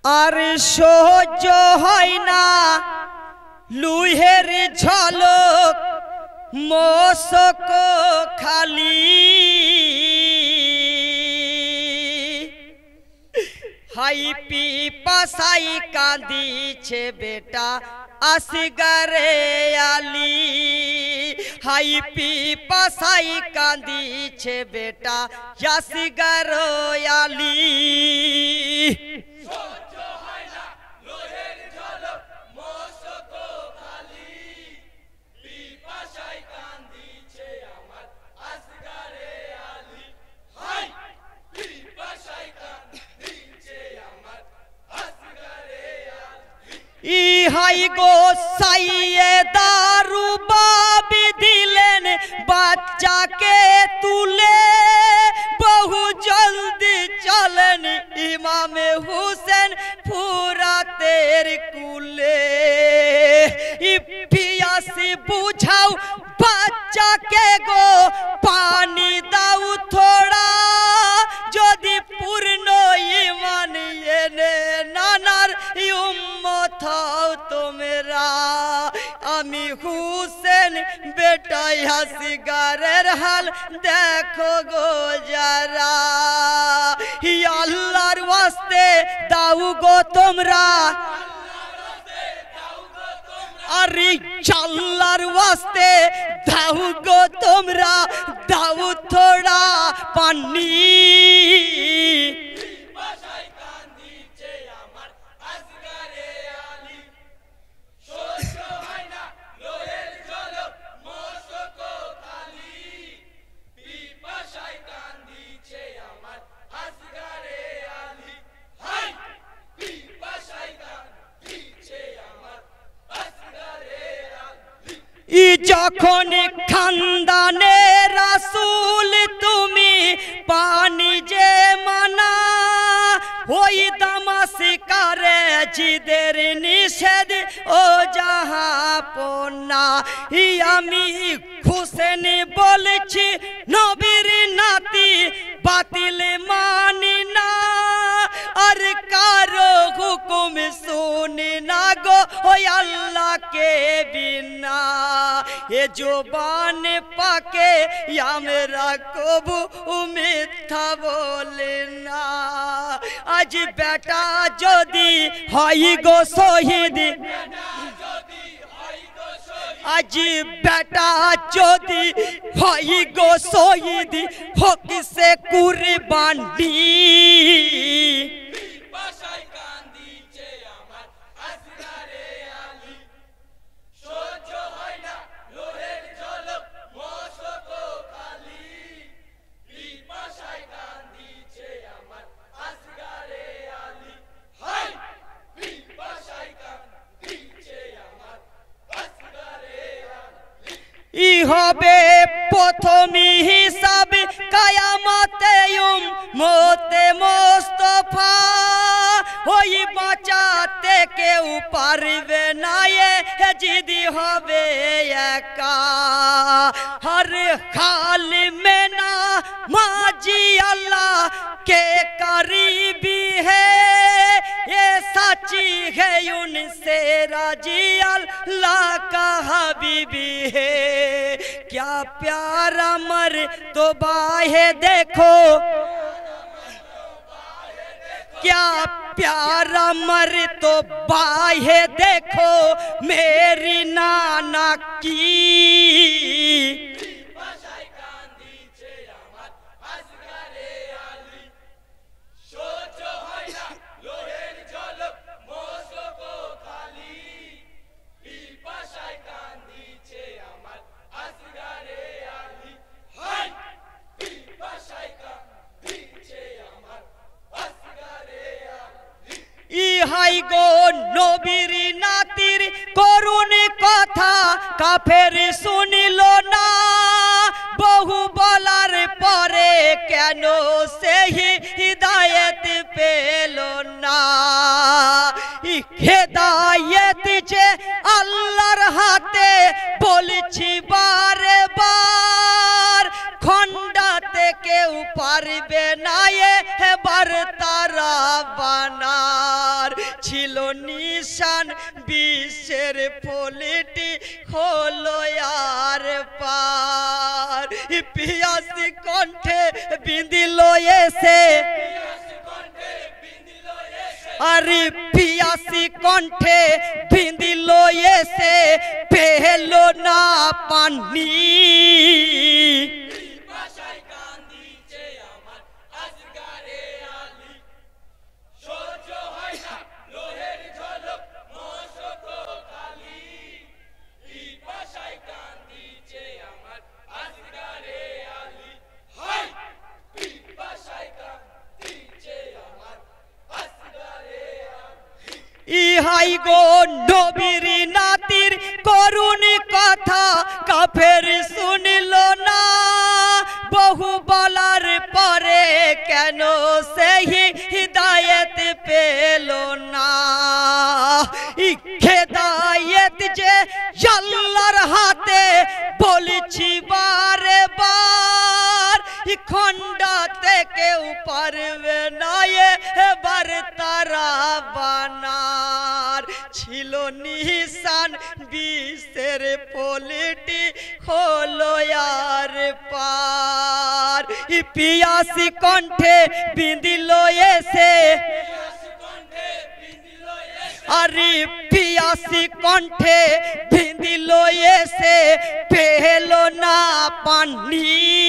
আর সহ্য হয় না লুহের ঝলক মশক খালি হাই পিপাসাই কাঁদিছে বেটা আসগরে আলী হাই পিপাসাই কাঁদিছে বেটা আসগর আলী ইহাই গো সাইয়ে দারু বাবি দিলেন বাচ্চাকে তুলে বহু জলদি চলেন ইমামে হুসেন ফুরাতের কুলে পিয়াসি বুঝাও বাচ্চাকে গো পানি দাও থোড়া যদি পূর্ণ ইমান এনে নানার উম্মত হও তোমরা আমি হুসেন বেটাই আসগরের হাল দেখো গো যারা আল্লাহর ওয়াস্তে দাও গো তোমরা আরে আল্লাহর ওয়াস্তে দাও গো তোমরা দাও থোড়া পানি যখন খানদানে রাসূল তুমি পানি যে মানা ওই দামাশকারে জিদের নিষেধ ও জাহাপনা আমি হুসেন বলছি নবীর নাতি বাতিল মানি না আর কারো হুকুম শুনি না গো ওই আল্লাহকে বিনা এ জবান পাকে আমরা কবু মিথ্যা বলে না আজ বেটা যদি হয় গো শহীদ আজ বেটা যদি হয় গো শহীদ হোক সে কুরবানি হবে প্রথমী হিসাব কায়ামতে উম্মতে মুস্তাফা ওই বাঁচাতে কেউ পারবে না এ জিদি হবে একা হর হাল में ना माजी अल्लाह के करीबी है ये सच्ची है उनसे राजी अल्लाह का हबीबी है क्या प्यारा मर तो बाहे देखो क्या प्यारा मर तो बाहे देखो मेरी नाना की ইহাই গো নবীর নাতির করুণ কথা কাফের শুনিল না বহু বলার পরে কেন সেই হিদায়াত পেল না হিদায়াত যে আল্লাহর হাতে বলছি বারে বার খণ্ডাতে কেউ পারবে না এবার তারা বানার ছিল নিশান বিশ্বের পলিটি হলো আর পার পিয়াসি কণ্ঠে বিঁধিল এসে আরে পিয়াসি কণ্ঠে বিঁধিল এসে পেল না পানি ইহাই গো নবীর নাতির করুণ কথা কাফের শুনিল না বহু বলার পরে কেন সেই হিদায়েত পেল না হেদায়েত যে আল্লাহর হাতে বলেছি বারে বার খন্ডাতে কেউ পারবে না এবার তারা বানার ছিল নিশান বিশ্বের পলিটি হলো আর পার পিয়াসি কণ্ঠে বিঁধিল এসে আরে পিয়াসি কণ্ঠে বিঁধিল এসে পেল না পানি